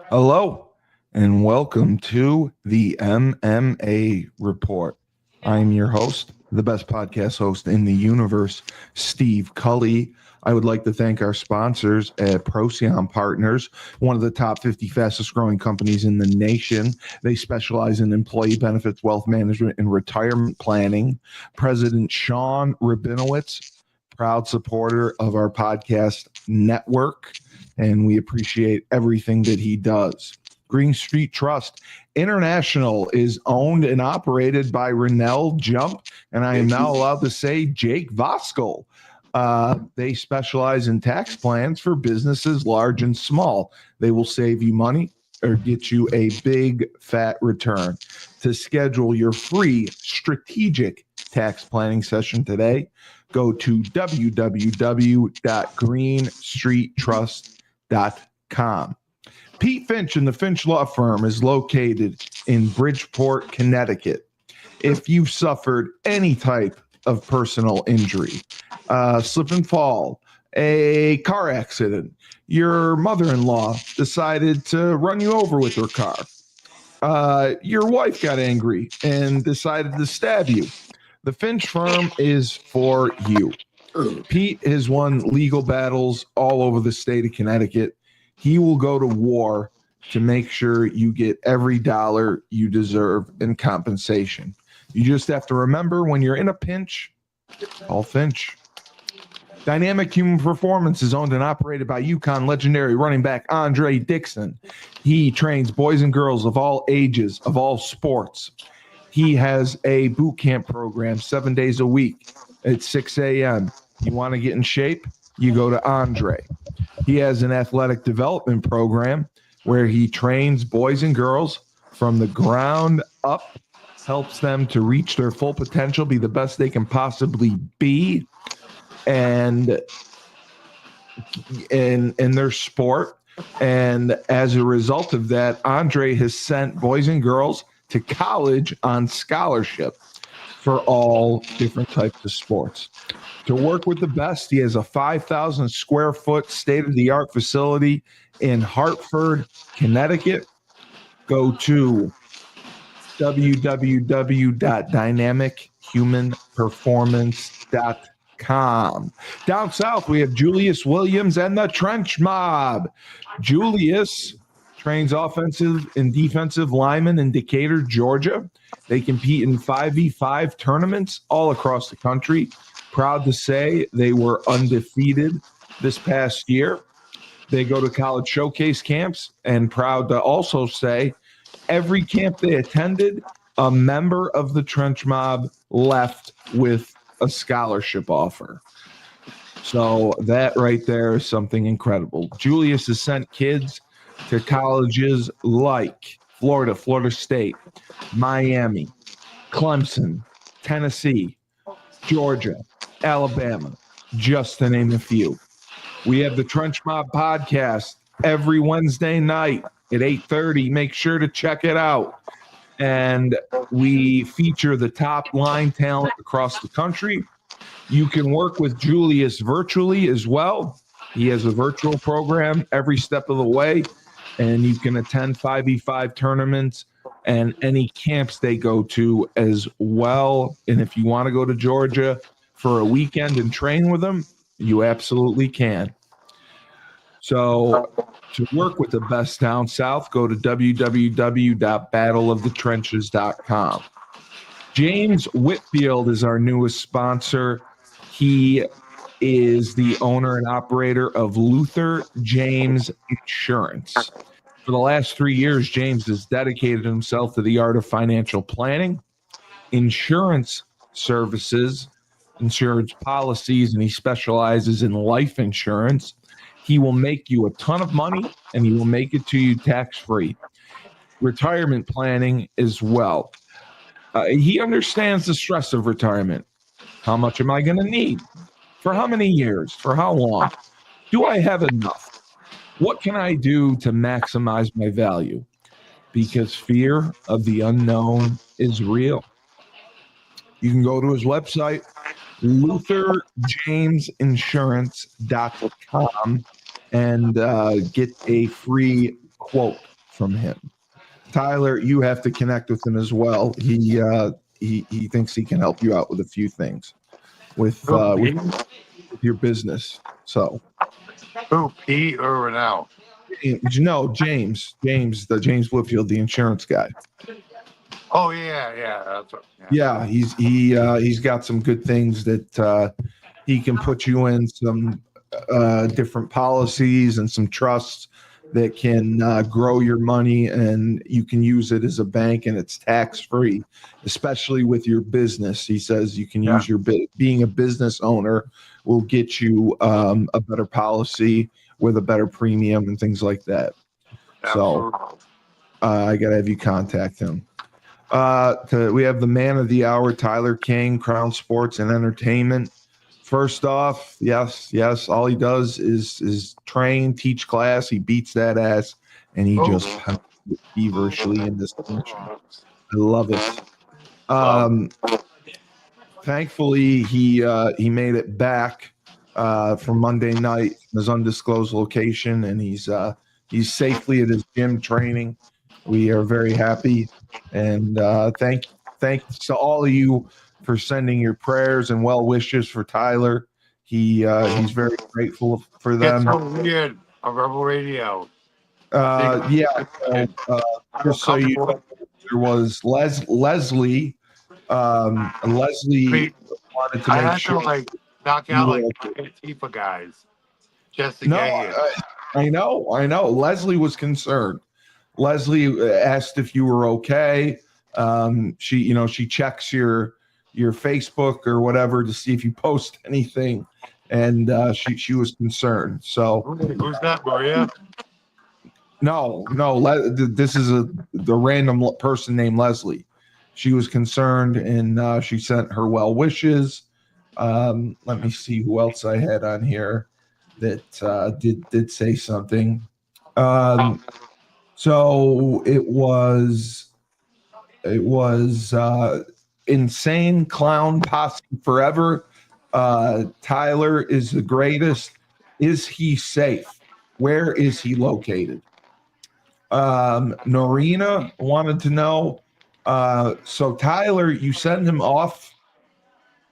Hello, and welcome to the MMA Report. I'm your host, the best podcast host in the universe, Steve Cully. I would like to thank our sponsors at Procyon Partners, one of the top 50 fastest growing companies in the nation. They specialize in employee benefits, wealth management, and retirement planning. President Sean Rabinowitz, proud supporter of our podcast network, and we appreciate everything that he does. Green Street Trust International is owned and operated by Rennell Jump, and I am now allowed to say Jake Voskel. They specialize in tax plans for businesses large and small. They will save you money or get you a big fat return. To schedule your free strategic tax planning session today, go to www.greenstreettrust.com. Pete Finch and the Finch Law Firm is located in Bridgeport, Connecticut. If you've suffered any type of personal injury, slip and fall, a car accident, your mother-in-law decided to run you over with her car, your wife got angry and decided to stab you, the Finch firm is for you. Pete has won legal battles all over the state of Connecticut. He will go to war to make sure you get every dollar you deserve in compensation. You just have to remember, when you're in a pinch, call Finch. Dynamic Human Performance is owned and operated by UConn legendary running back Andre Dixon. He trains boys and girls of all ages, of all sports. He has a boot camp program 7 days a week at 6 a.m. You want to get in shape? You go to Andre. He has an athletic development program where he trains boys and girls from the ground up, helps them to reach their full potential, be the best they can possibly be, and in their sport. And as a result of that, Andre has sent boys and girls to college on scholarship for all different types of sports. To work with the best, he has a 5,000 square foot state-of-the-art facility in Hartford, Connecticut. Go to www.dynamichumanperformance.com. Down south, we have Julius Williams and the Trench Mob. Julius trains offensive and defensive linemen in Decatur, Georgia. They compete in 5v5 tournaments all across the country. Proud to say they were undefeated this past year. They go to college showcase camps, and proud to also say every camp they attended, a member of the Trench Mob left with a scholarship offer. So that right there is something incredible. Julius has sent kids to colleges like Florida, Florida State, Miami, Clemson, Tennessee, Georgia, Alabama, just to name a few. We have the Trench Mob podcast every Wednesday night at 8:30. Make sure to check it out. And we feature the top line talent across the country. You can work with Julius virtually as well. He has a virtual program every step of the way, and you can attend 5v5 tournaments and any camps they go to as well. And if you want to go to Georgia for a weekend and train with them, you absolutely can. So to work with the best down south, go to www.battleofthetrenches.com. James Whitfield is our newest sponsor. He is the owner and operator of Luther James Insurance. For the last 3 years, James has dedicated himself to the art of financial planning, insurance services, insurance policies, and he specializes in life insurance. He will make you a ton of money, and he will make it to you tax-free. Retirement planning as well. He understands the stress of retirement. How much am I going to need? For how many years? For how long? Do I have enough? What can I do to maximize my value? Because fear of the unknown is real. You can go to his website, LutherJamesInsurance.com, and get a free quote from him. Tyler, you have to connect with him as well. He thinks he can help you out with a few things with your business. So, who, Pete or Renell? James, the James Whitfield, the insurance guy. Oh yeah. That's what, Yeah, he's got some good things that he can put you in some different policies and some trusts that can grow your money, and you can use it as a bank, and it's tax free, especially with your business. He says you can use your being a business owner will get you a better policy with a better premium and things like that. So I gotta have you contact him. We have the man of the hour, Tyler King, Crowne Sports and Entertainment. First off, yes, all he does is train, teach class. He beats that ass, and he just feverishly in this country. I love it. Thankfully, he made it back from Monday night, his undisclosed location, and he's safely at his gym training. We are very happy, and thanks to all of you for sending your prayers and well wishes for Tyler. He's very grateful for them. It's so weird on Rebel Radio. Just so you know, there was Leslie. Leslie wanted to make sure. I had to knock out Antifa guys just to get here. I know. Leslie was concerned. Leslie asked if you were okay. She checks your Facebook or whatever to see if you post anything, and she was concerned. So who's that, Maria? No. This is the random person named Leslie. She was concerned, and she sent her well wishes. Let me see who else I had on here that did say something. So it was insane clown posse forever. Tyler is the greatest. Is he safe? Where is he located? Norina wanted to know. So Tyler, you send him off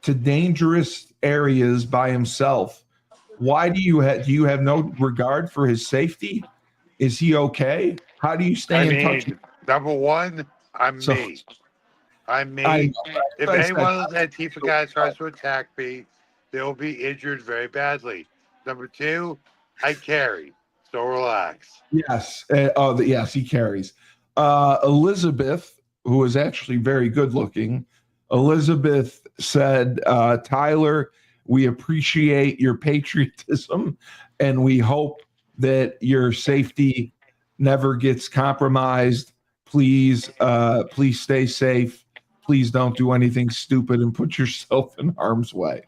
to dangerous areas by himself. Why do you have no regard for his safety? Is he okay? How do you stay in touch? Number one, I'm me. If any one of those Antifa guys tries to attack me, they'll be injured very badly. Number two, I carry, so relax. Yes. Yes, he carries. Elizabeth, who is actually very good looking, Elizabeth said, Tyler, we appreciate your patriotism, and we hope that your safety never gets compromised. Please stay safe. Please don't do anything stupid and put yourself in harm's way.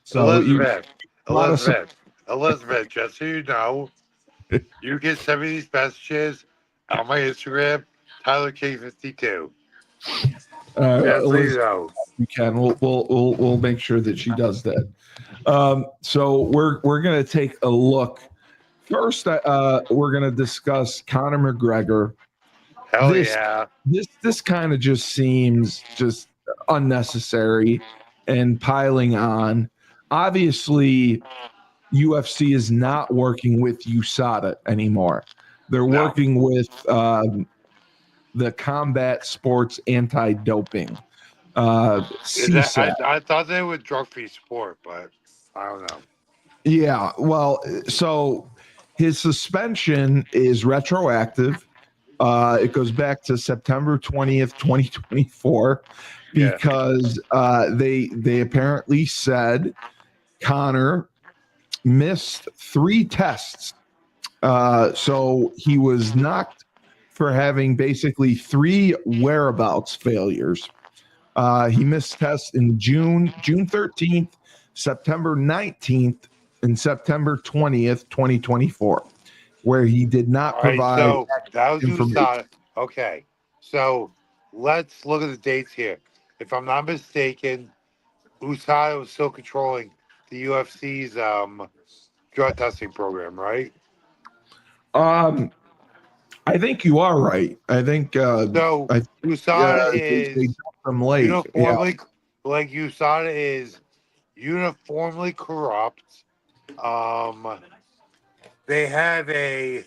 So Elizabeth, just so you know, you can send me these messages on my Instagram, Tyler K52. You can. We'll make sure that she does that. So we're gonna take a look. First, we're gonna discuss Conor McGregor. This kind of just seems just unnecessary and piling on. Obviously, UFC is not working with USADA anymore. They're working with the Combat Sports Anti-Doping. I thought they would drug-free sport, but I don't know. Yeah, well, so his suspension is retroactive. It goes back to September 20th, 2024, because they apparently said Conor missed 3 tests. So he was knocked for having basically 3 whereabouts failures. He missed tests in June 13th, September 19th, and September 20th, 2024, where he did not provide. So that was USADA. Okay, so let's look at the dates here. If I'm not mistaken, USADA was still controlling the UFC's drug testing program, right? I think you are right. I think So USADA they is jumped them late. uniformly like USADA is uniformly corrupt. They have a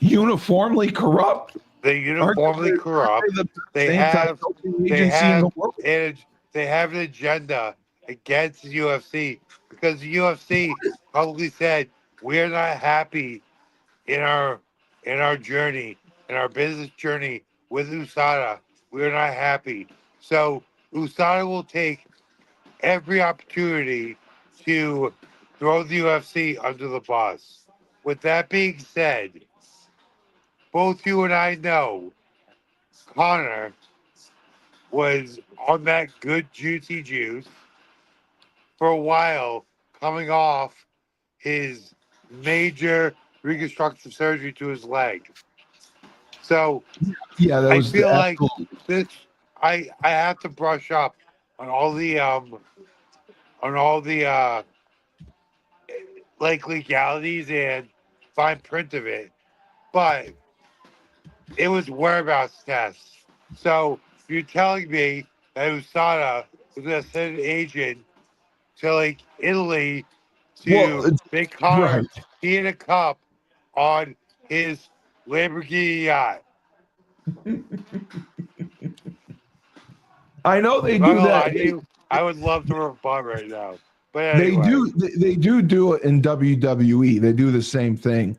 Uniformly corrupt. They uniformly corrupt. The They same have anti-doping they agency in the have world. they have an agenda against the UFC because the UFC publicly said we're not happy in our journey, in our business journey with USADA. We're not happy. So USADA will take every opportunity to throw the UFC under the bus. With that being said, both you and I know Connor was on that good juicy juice for a while, coming off his major reconstructive surgery to his leg. So Yeah, that I was feel like absolutely. this. I have to brush up on all the like legalities and fine print of it, but it was whereabouts tests. So you're telling me that USADA was going to send an agent to like Italy Well, to make Connor right. pee in a cup on his Lamborghini yacht? I know they I'm not do gonna that. lie to you. I would love to rebut right now, but They anyway. do. They do it in WWE. They do the same thing.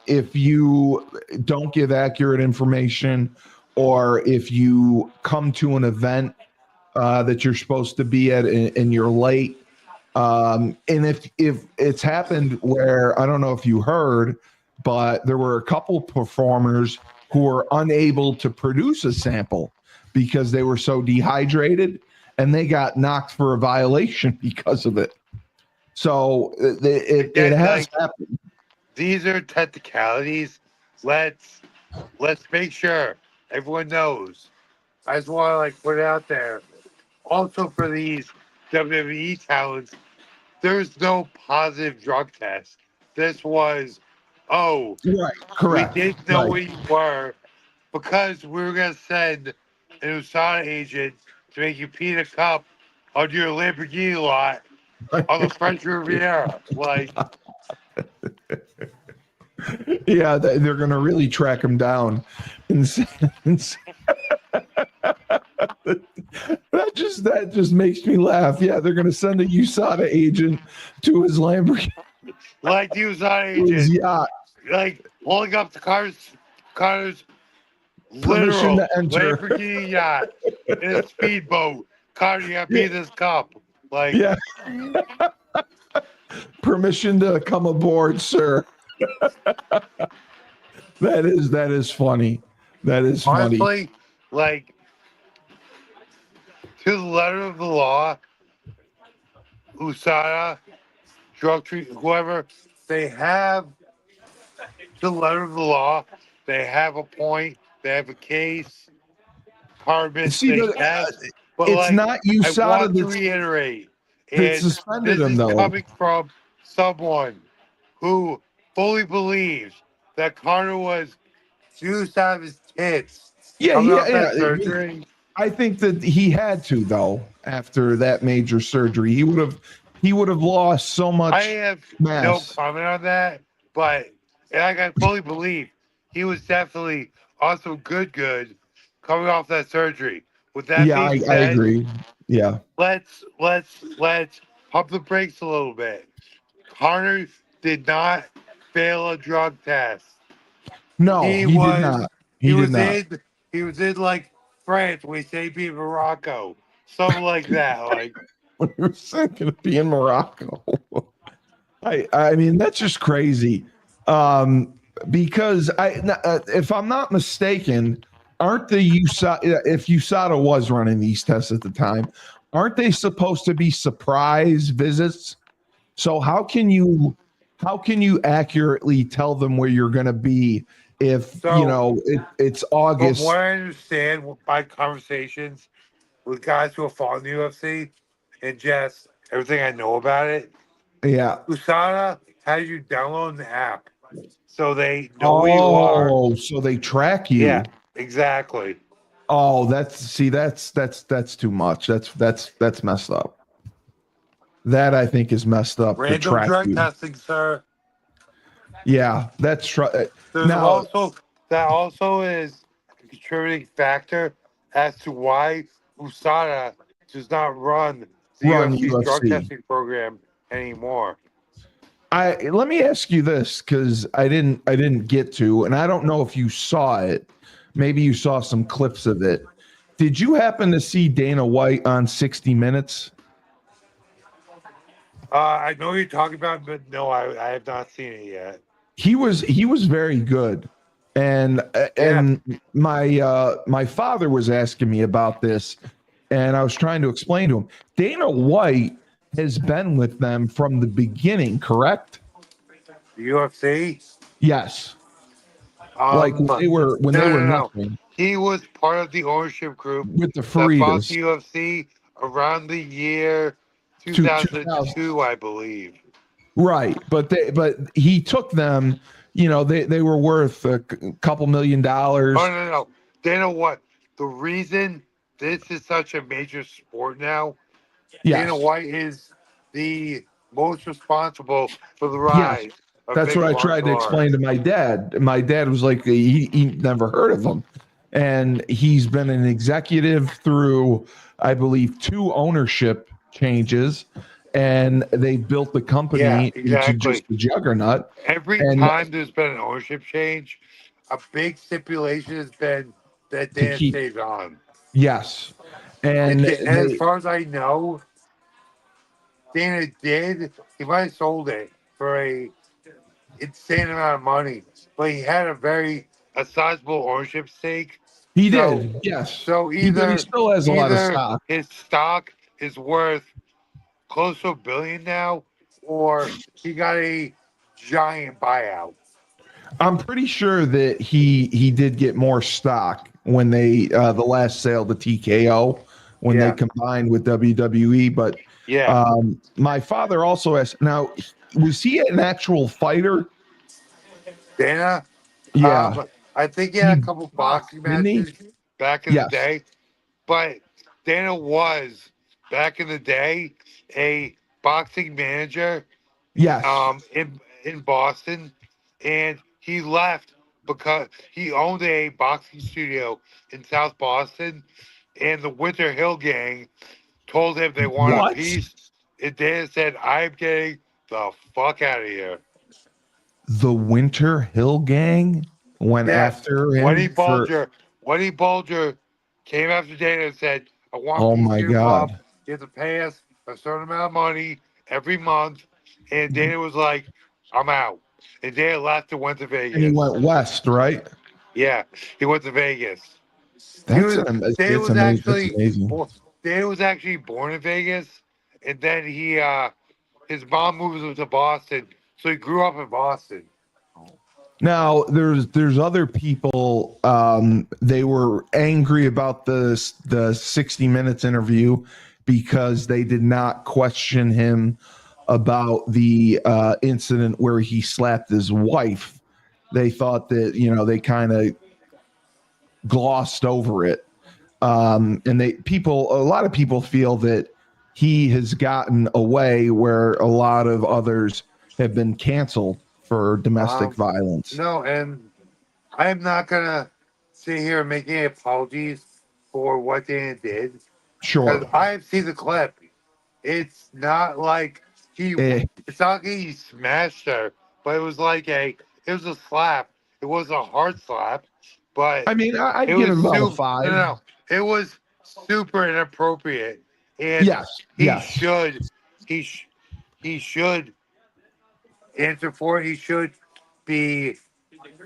If you don't give accurate information, or if you come to an event that you're supposed to be at and you're late, and if it's happened where I don't know if you heard, but there were a couple performers who were unable to produce a sample because they were so dehydrated, and they got knocked for a violation because of it. So it has happened. These are technicalities. Let's make sure everyone knows. I just want to like put it out there. Also for these WWE talents, there's no positive drug test. This was, oh, Right. we Correct. didn't know Right. where you were because we were gonna send an USADA agent to make you pee in a cup on your Lamborghini lot on the French Riviera. Like, Yeah, they're going to really track him down. And that just makes me laugh. Yeah, they're going to send a USADA agent to his Lamborghini, like the USADA to his agent, yacht, like holding up the car's permission literal to enter. Lamborghini yacht in a speedboat. Carter, you gotta Yeah, pee this cup. Like, yeah, permission to come aboard, sir. That is funny. That is funny. honestly, like to the letter of the law, USADA, drug treat, whoever, they have to the letter of the law. They have a point. They have a case. Carbon, See, they but test. But it's like, not I USADA want to reiterate, that and suspended this him, is though. coming from someone who fully believes that Carter was juiced out of his tits Yeah, coming yeah, off yeah. that surgery. I think that he had to, though, after that major surgery. He would have lost so I much have no mass. comment on that, but and I fully believe he was definitely also good coming off that surgery. With that Yeah, being I said, agree. Yeah. let's pump the brakes a little bit. Connor did not fail a drug test. No, He he did was not. he He did was not. in he was in like France, we say beat Morocco, something like that. Like, When he was going to be in Morocco. I mean, that's just crazy. Um, because if I'm not mistaken, aren't the USADA, if USADA was running these tests at the time, aren't they supposed to be surprise visits? So how can you accurately tell them where you're going to be if so it's from what August? I understand by conversations with guys who are following the UFC and just everything I know about it, Yeah. USADA has you download the app. so they know where you are. Oh, so they track you. Yeah, exactly. Oh, that's too much. That's messed up. That I think is messed up to Random track drug you. testing, sir. Yeah, There's now also that also is a contributing factor as to why USADA does not run the run UFC's drug UFC. testing program anymore. Let me ask you this because I didn't get to, and I don't know if you saw it. Maybe you saw some clips of it. Did you happen to see Dana White on 60 Minutes? I know what you're talking about, but no, I have not seen it yet. He was very good, and Yeah, my father was asking me about this, and I was trying to explain to him. Dana White has been with them from the beginning, correct? the UFC. Yes, like No, when no, they were no. nothing He was part of the ownership group with the that bought Faritas the UFC around the year to 2000. 2002, I believe. Right, but he took them. They were worth a couple million Oh dollars. no, no. Dana White. The reason this is such a major sport now, Dana Yes, White is the most responsible for the yes. rise of That's what mixed I tried to martial explain to arts. my dad. My dad was like, he never heard of them. And he's been an executive through, I believe, 2 ownership changes. And they built the Yeah, company into just exactly. a juggernaut. Every And time there's been an ownership change, a big stipulation has been that to Dana keep, stays on. yes. And And as far as I know, Dana did. He might have sold it for a insane amount of money, but he had a sizable ownership stake. he So did, yes. so He did. He either still has a lot of either stock. his stock is worth close to $1 billion now, or he got a giant buyout. I'm pretty sure that he did get more stock when they the last sale to TKO when they Yeah, combined with WWE. But yeah. my father also asked. Now, was he an actual fighter? Dana, Yeah, I think he had a he couple boxed, boxing didn't he? matches back in the Yes, day, but Dana was back in the day a boxing manager yes. in Boston, and he left because he owned a boxing studio in South Boston, and the Winter Hill gang told him they wanted a What? piece, and Dana said, "I'm getting the fuck out of here." The Winter Hill Gang went Yes, after Whitey him for. Bulger, Whitey Bulger came after Dana and said, "I want a Oh piece of my your pop. God! You have to pay us a certain amount of money every month." And Dana was like, "I'm out." And Dana left and went to And he Vegas. went west, right? Yeah, he went to Vegas. He That's was an, Dana it's was amazing. That's actually amazing. bo- Dana was actually born in Vegas, and then his mom moved him to Boston, so he grew up in Boston. Now there's other people. They were angry about the 60 Minutes interview because they did not question him about the incident where he slapped his wife. They thought that they kind of glossed over it, and a lot of people feel that he has gotten away where a lot of others have been canceled for domestic Um, violence. no, and I'm not gonna sit here and make any apologies for what Dana did because Sure. I've seen the clip. It's not like he, Eh, it's not like he smashed her, but it was a slap. It was a hard slap, but I mean, I'd it give was him about a super. No, no, 5. no. It was super inappropriate, and Yes, he yes. should, he, sh- he should answer for it. He should be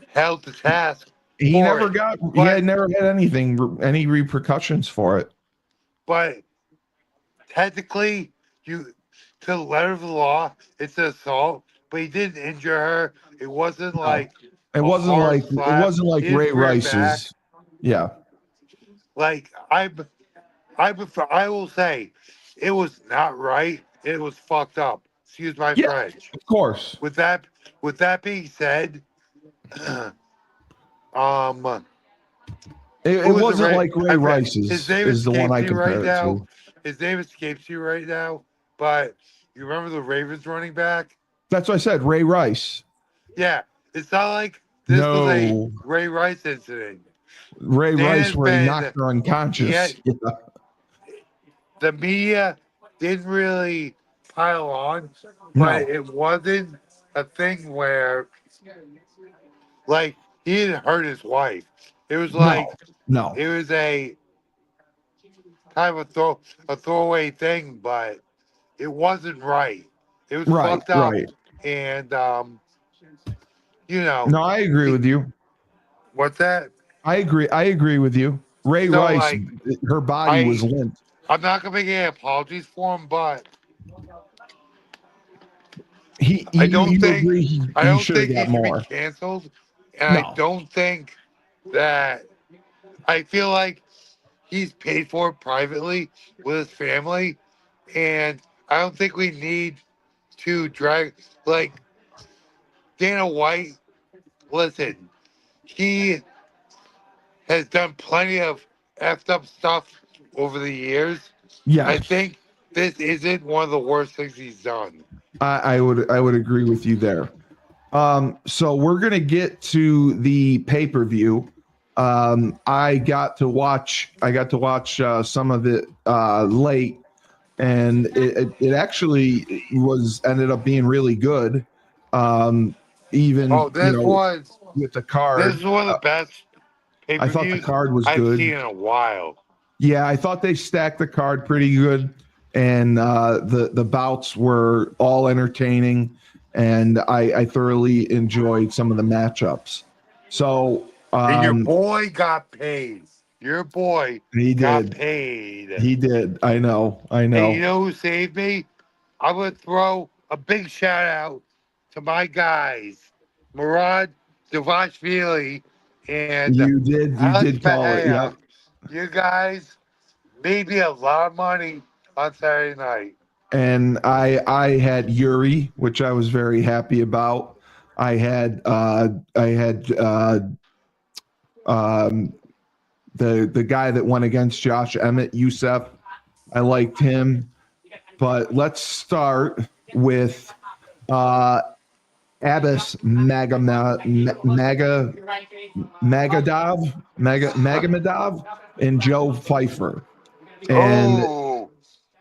held to task for it. He But had never had any repercussions for it. but technically, you to the letter of the law, it's an assault. But he didn't injure her. It wasn't No, like a hard it slap. wasn't like He didn't Ray swear back. Rice's. Yeah. Like I will say, it was not right. It was fucked up. Excuse my Yeah, French. of course. With that with that being said, um, It who was the wasn't Ra- like Ray I forget. Rice's His name is the one escapes I me right compare it now. to. His name escapes you right now. But you remember the Ravens running back? That's what I said, Ray Rice. Yeah, it's not like this was a No, Ray Rice incident. Ray There Rice has where he knocked been her unconscious. yet the media didn't really pile on, but No, it wasn't a thing where like he didn't hurt his wife. It was like no, no. it was a kind of a throwaway thing, but it wasn't right. It was Right, fucked up, right. and you know, No, I agree he, with you. what's that? I agree. I agree with you. Ray So Rice, like her body was I limp. I'm not gonna make any apologies for him, but I don't You think agree he should have he got should be more. canceled, and I No, don't think that I feel like he's paid for it privately with his family, and I don't think we need to drag like Dana White. Listen, he has done plenty of effed up stuff over the years. I yes, think this isn't one of the worst things he's done. I would agree with you there. So we're gonna get to the pay per view. I got to watch some of it late, and it actually was ended up being really good. Even Oh, with the card, this is one of the best pay I per thought the views card was I've good. seen in a while. Yeah, I thought they stacked the card pretty good, and the bouts were all entertaining, and I thoroughly enjoyed some of the matchups. So And your boy got paid. Your boy he got did, paid. he did. I And you know. know who saved me? I'm going to throw a big shout out to my guys, Merab Dvalishvili and You Alex did call it. Pereira. Yep. You guys made me a lot of money on Saturday night. And I had Yuri, which I was very happy about. I had um, the guy that went against Josh Emmett, Youssef. I liked him. But let's start with uh, Abbas Magomed and Joe Pfeiffer. And Oh,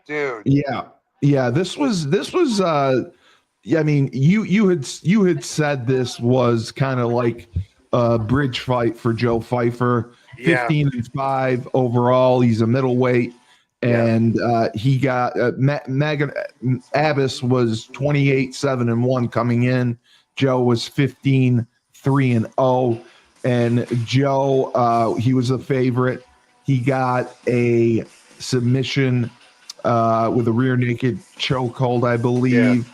dude. yeah, yeah, this was yeah, I mean, you had said this was kind of like a bridge fight for Joe Pfeiffer, Yeah. 15-5 overall. He's a middleweight, Yeah. and he got Abbas was 28-7-1 coming in. Joe was 15-3-0, and Joe he was a favorite. He got a submission with a rear naked chokehold, I Yeah. believe,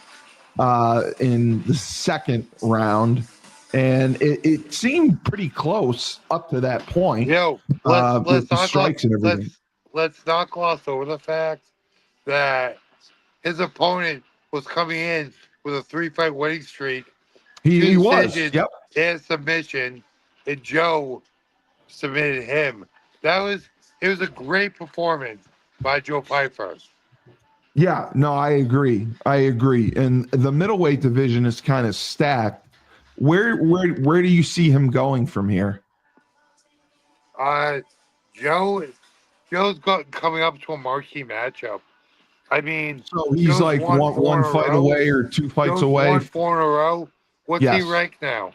in the second round. And it seemed pretty close up to that point Yo, with the strikes and everything. let's not gloss over the fact that his opponent was coming in with a 3-fight winning streak, two He was. decisions Yep. and submission, and Joe submitted him. It was a great performance by Joe Pfeiffer. Yeah. No, I agree. I agree. And the middleweight division is kind of stacked. Where do you see him going from here? Uh, Joe coming up to a marquee matchup. I mean, So he's Joe's like won four one in a fight row. away or 2 fights Joe's away. won 4 in a row. What's he Yes. ranked now?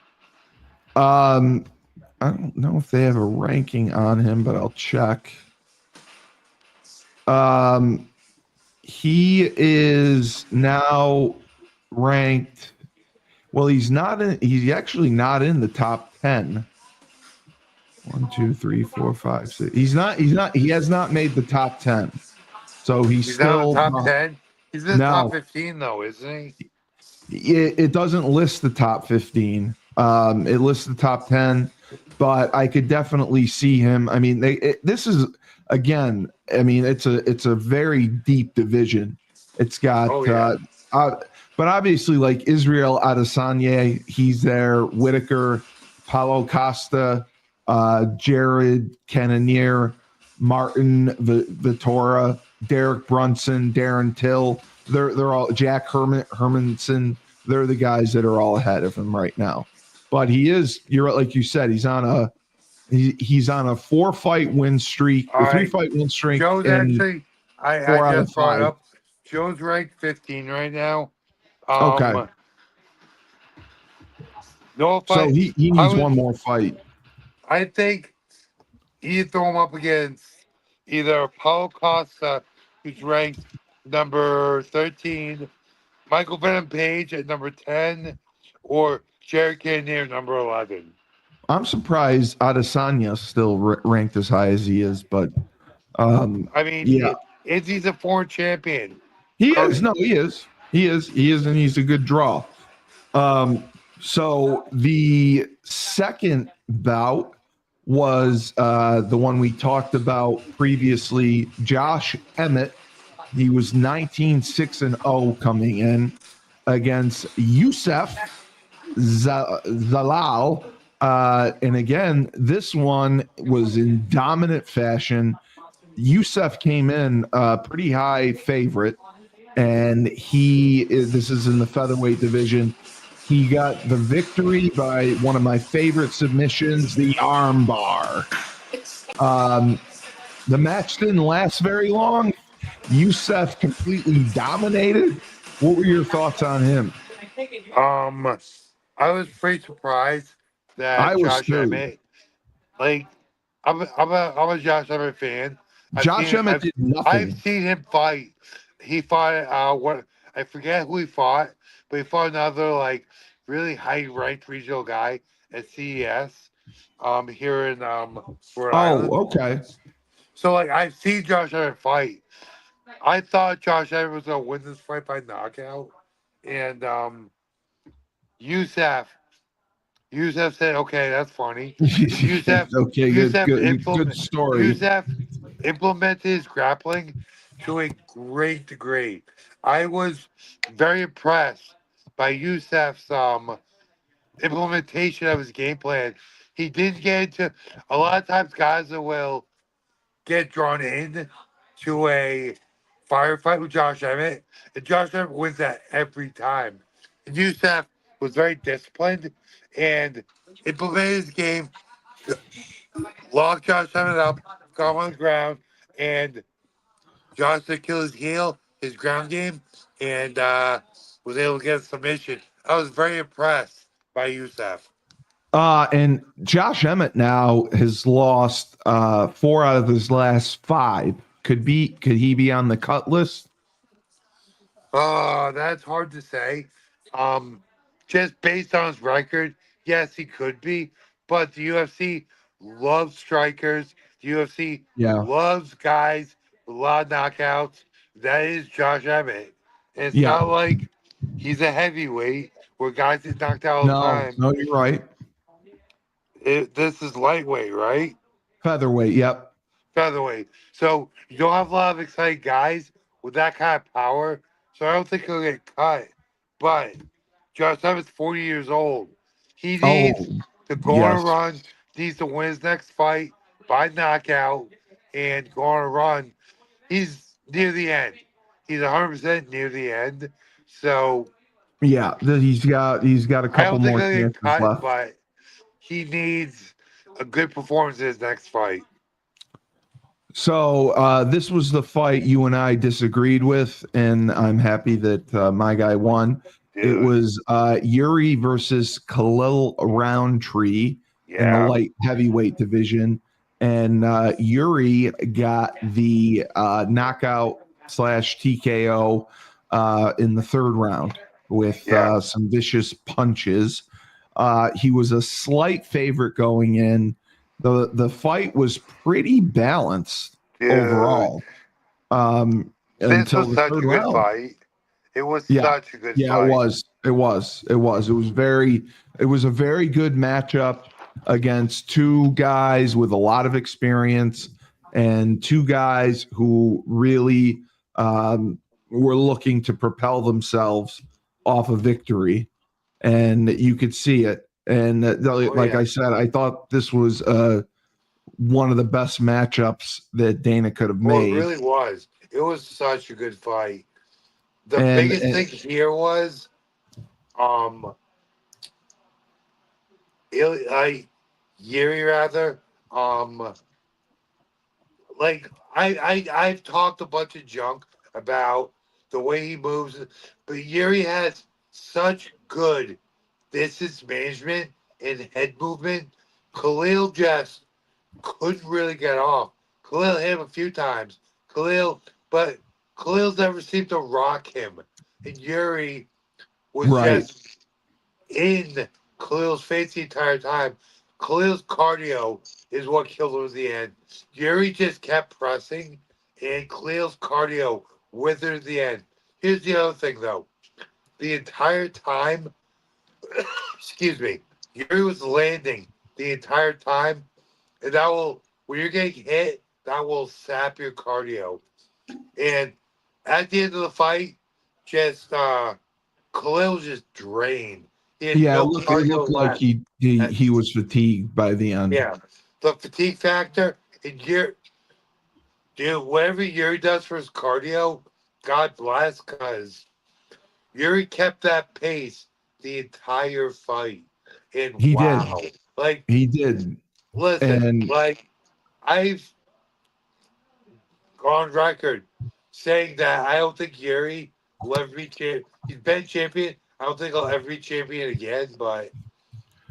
I don't know if they have a ranking on him, but I'll check. He is now ranked. Well, he's not in. He's actually not in the top 10. 1, 2, 3, 4, 5, 6. He's not. He's not. He has not made the top 10. So he's He's not in still the top 10. He's in the top no. 15 though, isn't he? It doesn't list the top 15. It lists the top 10, but I could definitely see him. I mean, this is again. I mean, it's a very deep division. It's got, Oh yeah. but obviously, like Israel Adesanya, he's there. Whitaker, Paulo Costa, Jared Cannonier, Martin Vittora, Derek Brunson, Darren Till. They're all Jack Hermanson. They're the guys that are all ahead of him right now. But you're like you said, he's on a 4-fight win streak, All a right. 3-fight win streak. Joe's and actually, I 4 out of just brought 5. up, Joe's ranked 15 right now. Okay. No So fight. he needs one more fight. I think you throw him up against either Paulo Costa, who's ranked number 13, Michael Venom Page at number 10, or Jared Cannonier, number 11. I'm surprised Adesanya's still ranked as high as he is, but I mean, yeah, Izzy's a foreign champion. he is. No, he is. He is, and he's a good draw. So the second bout was the one we talked about previously. Josh Emmett. He was 19-6-0 coming in against Youssef Zalal. And again, this one was in dominant fashion. Youssef came in pretty high favorite, and this is in the featherweight division. He got the victory by one of my favorite submissions, the arm bar. The match didn't last very long. Youssef completely dominated. What were your thoughts on him? I was pretty surprised that Josh Emmett, like, I'm a Josh Emmett fan. Josh Emmett did nothing. I've seen him fight. He fought I forget who he fought, but he fought another like really high ranked regional guy at CES here in Rhode Island. Okay. So like I've seen Josh Emmett fight. I thought Josh Emmett was gonna win this fight by knockout. And Youssef said, okay, that's funny. Youssef good story. Youssef implemented his grappling to a great degree. I was very impressed by Youssef's implementation of his game plan. He didn't get into a lot of times guys that will get drawn in to a firefight with Josh Emmett, and Josh Emmett wins that every time. And Youssef was very disciplined and implemented his game, locked Josh Emmett up, got him on the ground, and Josh did kill his heel, his ground game, and was able to get a submission. I was very impressed by Youssef. And Josh Emmett now has lost 4 out of his last 5. Could he be on the cut list? That's hard to say. Just based on his record, yes, he could be. But the UFC loves strikers. The UFC loves guys with a lot of knockouts. That is Josh Emmett. And it's not like he's a heavyweight where guys get knocked out all the time. No, you're right. This is lightweight, right? Featherweight, yep. Featherweight. So you don't have a lot of exciting guys with that kind of power. So I don't think he'll get cut. But Josh Emmett's 40 years old. He needs to go on a run, needs to win his next fight by knockout and go on a run. He's near the end. He's 100% near the end. So yeah, he's got a couple more chances left. But he needs a good performance in his next fight. So this was the fight you and I disagreed with, and I'm happy that my guy won. Dude. It was Yuri versus Khalil Roundtree in the light heavyweight division, and Yuri got the knockout / TKO in the 3rd round with some vicious punches. He was a slight favorite going in. The fight was pretty balanced overall. This was such a good fight. It was such a good fight. Yeah, it was. It was a very good matchup against 2 guys with a lot of experience and 2 guys who really were looking to propel themselves off a victory. And you could see it. And like I said, I thought this was one of the best matchups that Dana could have made. It really was. It was such a good fight. The biggest thing here was, Yuri rather, like I've talked a bunch of junk about the way he moves, but Yuri has such good distance management and head movement. Khalil just couldn't really get off. Khalil hit him a few times. But Khalil's never seemed to rock him. And Yuri was just in Khalil's face the entire time. Khalil's cardio is what killed him at the end. Yuri just kept pressing, and Khalil's cardio withered at the end. Here's the other thing, though. The entire time, excuse me, Yuri was landing the entire time, and when you're getting hit, that will sap your cardio. And at the end of the fight, just Khalil was just drained. It looked like he was fatigued by the end. Yeah, the fatigue factor, and whatever Yuri does for his cardio, God bless, because Yuri kept that pace the entire fight. And he did. He did. Listen, I've gone record saying that I don't think Yuri will ever be champion. He's been champion. I don't think he'll ever be champion again, but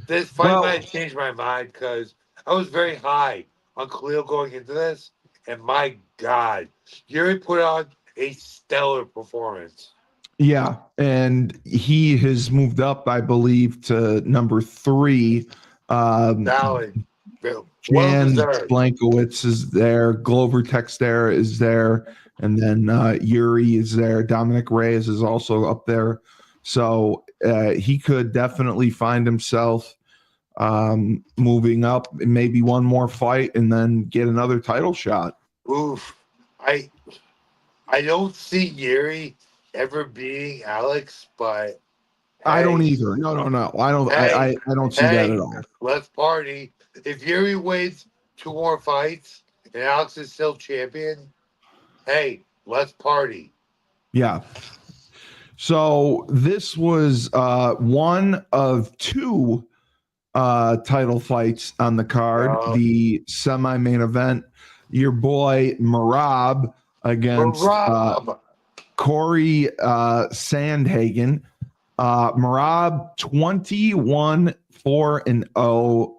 this fight might change my mind because I was very high on Khalil going into this, and my God, Yuri put on a stellar performance. Yeah, and he has moved up, I believe, to number 3. Valid. Jan Blankowitz is there. Glover Textera is there. And then Yuri is there. Dominic Reyes is also up there. So he could definitely find himself moving up, maybe one more fight, and then get another title shot. Oof. I don't see Yuri ever beating Alex, but I don't either. No. I don't. I don't see that at all. Let's party. If Yuri wins 2 more fights and Alex is still champion, hey, let's party. Yeah. So this was one of 2 title fights on the card. The semi-main event. Your boy Merab against Corey Sandhagen. Merab 21-4-0.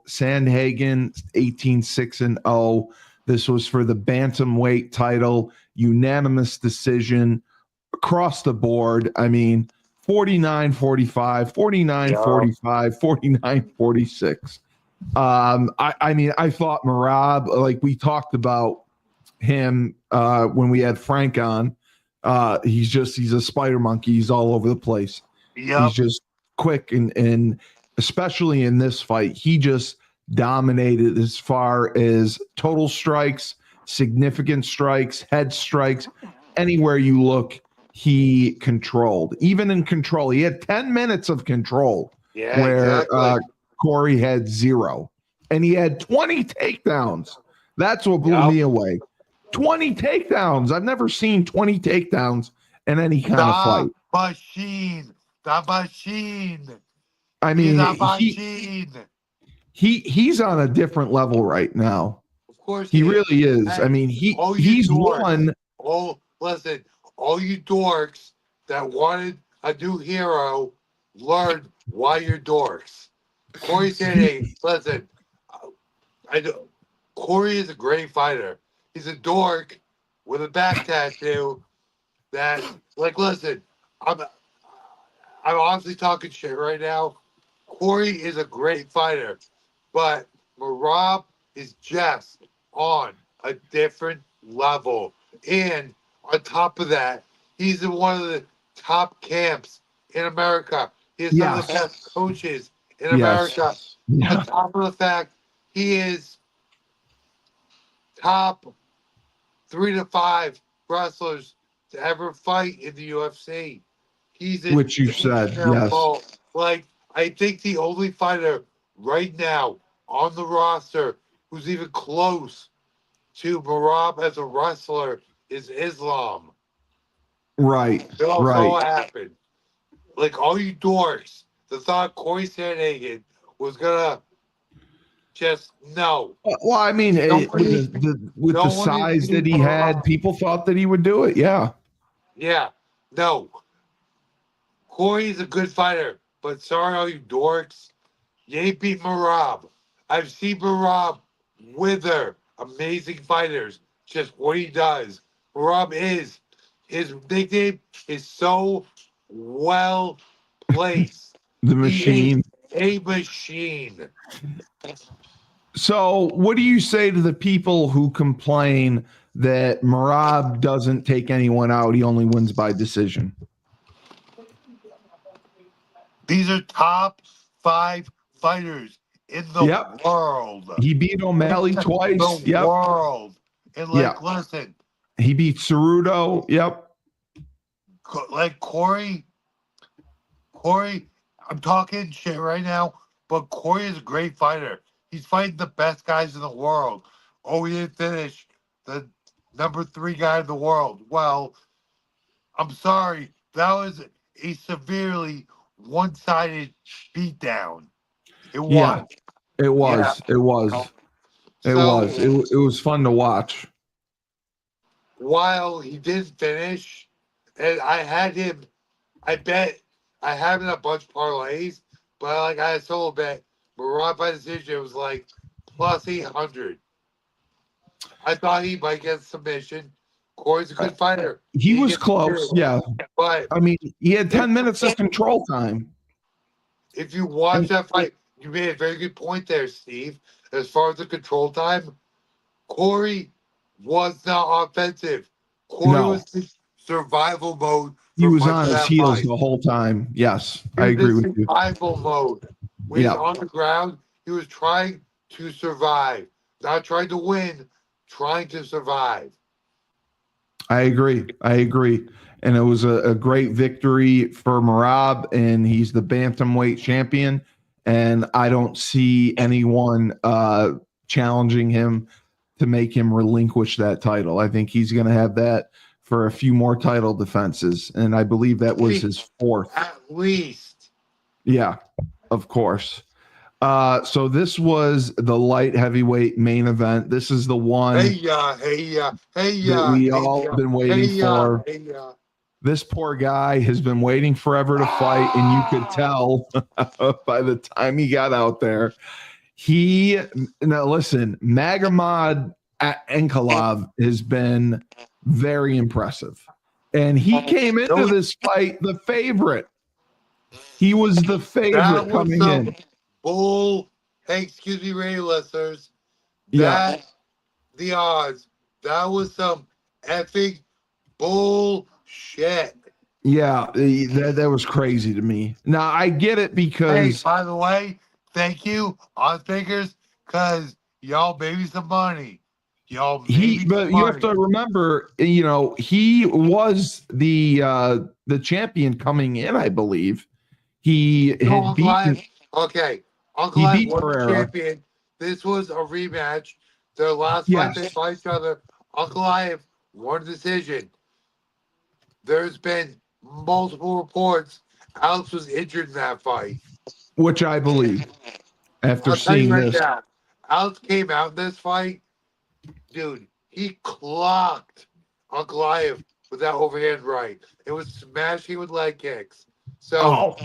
Sandhagen 18-6-0. This was for the bantamweight title, unanimous decision across the board. I mean, 49-45, 49-45, 49-46. I mean, I thought Merab, like we talked about him when we had Frank on. He's a spider monkey. He's all over the place. Yep. He's just quick, and especially in this fight, he just dominated as far as total strikes, significant strikes, head strikes. Anywhere you look, he controlled. Even in control, he had 10 minutes of control, where Corey had 0, and he had 20 takedowns. That's what blew me away. 20 takedowns. I've never seen 20 takedowns in any kind of fight. The machine. I mean, he's on a different level right now. Of course, he really is. Hey, I mean, he's won. Oh, listen, all you dorks that wanted a new hero, learn why you're dorks. Corey Sandhagen, listen, I know Corey is a great fighter. He's a dork with a back tattoo. That, listen, I'm honestly talking shit right now. Corey is a great fighter, but Merab is just on a different level. And on top of that, he's in one of the top camps in America. He's one of the best coaches in America. On top of the fact, he is top 3 to 5 wrestlers to ever fight in the UFC. He's in which you said, yes. Like, I think the only fighter right now on the roster who's even close to Merab as a wrestler is Islam. Right. It also Right. happened. Like all you dorks that thought Corey Sandhagen was gonna just no. Well, I mean, Nobody, with no the one is size that beating he had, Merab. people thought that he would do it. Yeah. Yeah, no. Corey's a good fighter, but sorry, all you dorks, you ain't beat Merab. I've seen Merab wither amazing fighters. Just what he does. Merab is his nickname is so well placed. The He is machine. a machine. So, what do you say to the people who complain that Merab doesn't take anyone out? He only wins by decision. These are top 5 fighters in the Yep. world. He beat O'Malley twice. The Yep. world. And like, listen, He beat Ceruto. Yep. like Corey, I'm talking shit right now, but Corey is a great fighter. He's fighting the best guys in the world. Oh, he didn't finish the number 3 guy in the world. Well, I'm sorry. That was a severely one-sided beatdown. It was. Yeah. It was. Yeah. It was. It So, was. It was fun to watch. while he didn't finish, and I had him, I bet I have him in a bunch of parlays, but like I had a solo bet, Merab by decision was like plus 800. I thought he might get submission. Corey's a good fighter. He was close. Yeah. But I mean, he had 10 minutes of control time. if you watch that fight, you made a very good point there, Steve. As far as the control time, Corey was not offensive. Corey was in survival mode. He was on his that heels fight. the whole time. Yes, He I was agree in with you. survival mode. When he's on the ground, he was trying to survive. Not trying to win, trying to survive. I agree. And it was a great victory for Merab, and he's the bantamweight champion. And I don't see anyone challenging him to make him relinquish that title. I think he's going to have that for a few more title defenses, and I believe that was his 4th. At least. Yeah, of course. So this was the light heavyweight main event. This is the one that we all have been waiting for. This poor guy has been waiting forever to fight, and you could tell by the time he got out there. Now listen, Magomed Ankalaev has been very impressive, and he came into this fight the favorite. He was the favorite coming in. Hey, excuse me, radio listeners. Yeah. The odds. That was some effing bullshit. Yeah, that was crazy to me. Now I get it because. Hey, by the way, thank you, odds makers, because y'all made me some money. But you have to remember, he was the champion coming in. I believe he had beaten. Okay, Uncle Live was the champion. This was a rematch. Their last fight, they fought each other. Uncle Live won a decision. There's been multiple reports. Alex was injured in that fight, which I believe. After seeing this, now, Alex came out in this fight. Dude, he clocked Uncle Live with that overhand right. It was smashing with leg kicks. So,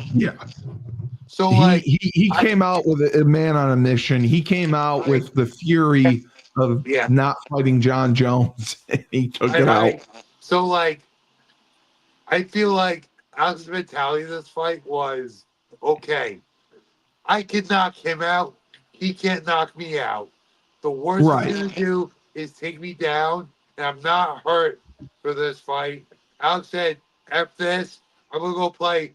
So he came out with a man on a mission. He came out with the fury of not fighting John Jones, and he took it out. So I feel like Alex's mentality in this fight was, okay, I can knock him out. He can't knock me out. The worst he's going to do is take me down, and I'm not hurt for this fight. Alex said, F this, I'm going to go play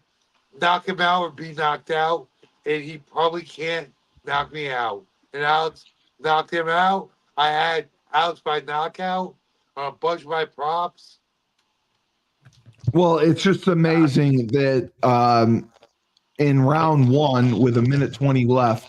knock him out or be knocked out, and he probably can't knock me out. And Alex knocked him out. I had Alex by knockout, a bunch of my props. Well, it's just amazing that in round one with 1:20 left,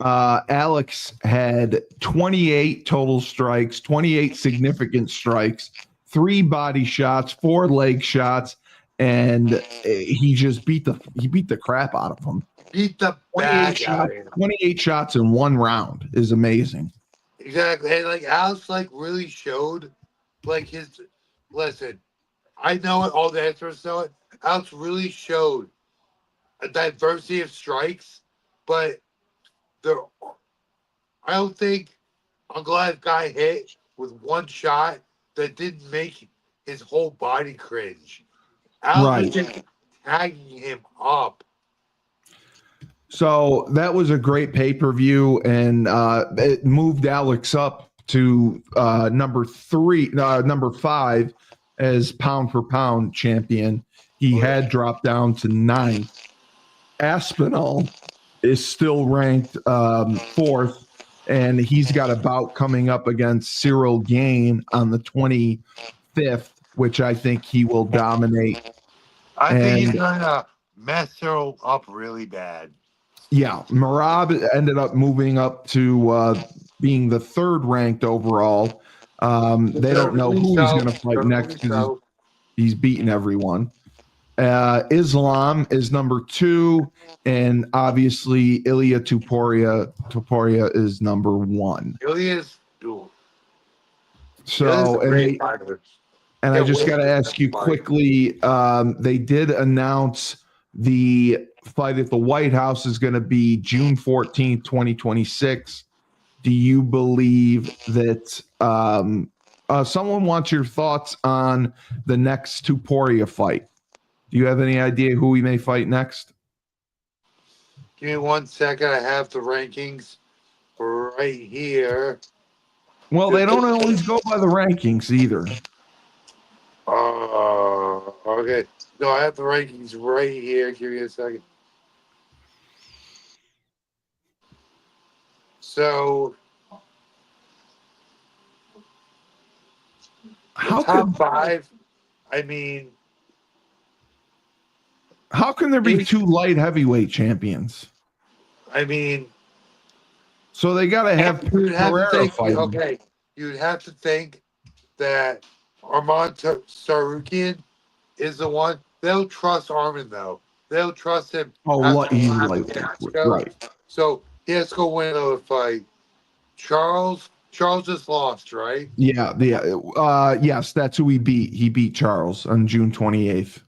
Alex had 28 total strikes, 28 significant strikes, 3 body shots, 4 leg shots, and he just beat the crap out of him. Beat the 28 bag shots, out of him. 28 shots in one round is amazing. Exactly. And like Alex like really showed like his listen, I know it, all the experts know it. Alex really showed a diversity of strikes, but there I don't think Ankalaev got hit with one shot that didn't make his whole body cringe. Alex was just tagging him up. So that was a great pay-per-view, and it moved Alex up to number 5 as pound for pound champion. He had dropped down to 9th. Aspinall is still ranked 4th, and he's got a bout coming up against Cyril Gain on the 25th, which I think he will dominate. I think he's gonna mess her up really bad. Yeah, Merab ended up moving up to being the 3rd ranked overall. They don't know who he's going to fight next because he's beaten everyone. Islam is number 2, and obviously Ilya Topuria is number 1. Ilya's cool. So, and I just got to ask you quickly, they did announce the fight at the White House is going to be June 14th, 2026. Do you believe that someone wants your thoughts on the next Topuria fight? Do you have any idea who we may fight next? Give me 1 second. I have the rankings right here. Well, they don't always go by the rankings either. Okay. No, I have the rankings right here. Give me a second. So, how top 5, I mean, how can there be 2 light heavyweight champions? I mean, so they got to have Pereira fight. Okay, you'd have to think that Arman Tsarukyan is the one. They'll trust Arman though. They'll trust him. Oh, he's right. So he has to go win another fight. Charles just lost, right? Yeah. Yes, that's who he beat. He beat Charles on June 28th.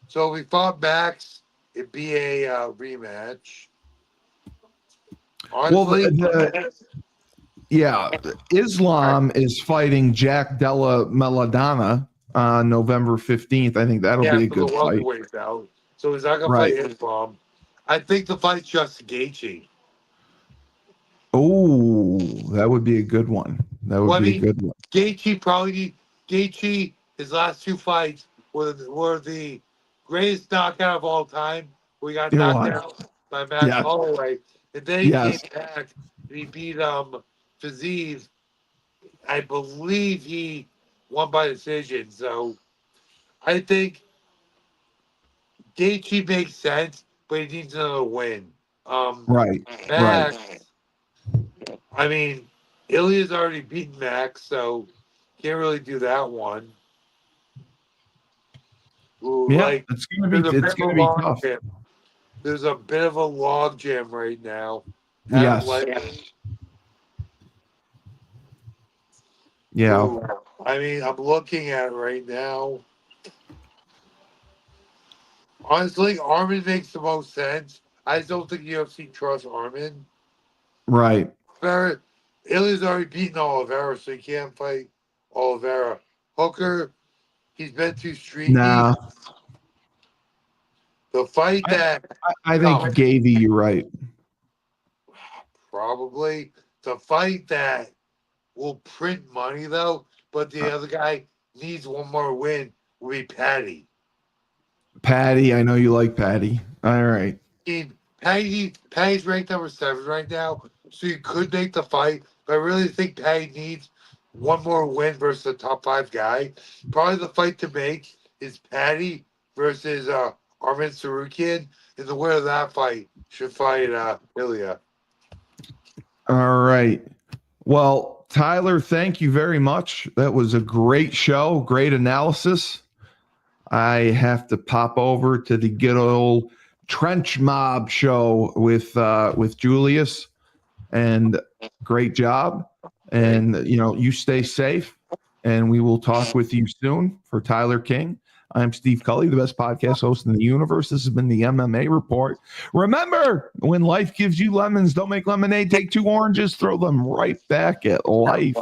So if we fought Max, it'd be a rematch. Honestly, Islam is fighting Jack Della Melodana on November 15th. I think that'll be a good fight. Out. So he's not going to fight Islam. I think the fight's just Gaethje. Oh, that would be a good one. That would be a good one. Gaethje, his last 2 fights were the greatest knockout of all time. We got knocked out by Max Holloway. And then he came back and he beat Fiziev. I believe he won by decision. So I think Gaethje makes sense, but he needs another win. Max, I mean, Ilya's already beaten Max, so can't really do that one. Ooh, it's gonna be tough. There's a bit of a log jam right now. Yes. Ooh, I mean, I'm looking at it right now. Honestly, Arman makes the most sense. I just don't think UFC trusts Arman. Right. Ilya's already beaten Oliveira, so he can't fight Oliveira. Hooker, he's been too streaky. Nah. The fight I think Gaethje, you're right. Probably. The fight that will print money, though, but the other guy needs one more win, will be Patty. I know you like Patty. All right. Patty's ranked number 7 right now, so you could make the fight, but I really think Patty needs one more win versus the top 5 guy. Probably the fight to make is Patty versus Arman Tsarukyan. is the winner of that fight should fight Ilya. All right. Well, Tyler, thank you very much. That was a great show, great analysis. I have to pop over to the good old Trench Mob show with Julius, and great job. And you stay safe, and we will talk with you soon. For Tyler King, I'm Steve Cully, the best podcast host in the universe. This has been the MMA Report. Remember, when life gives you lemons, don't make lemonade. Take 2 oranges, throw them right back at life.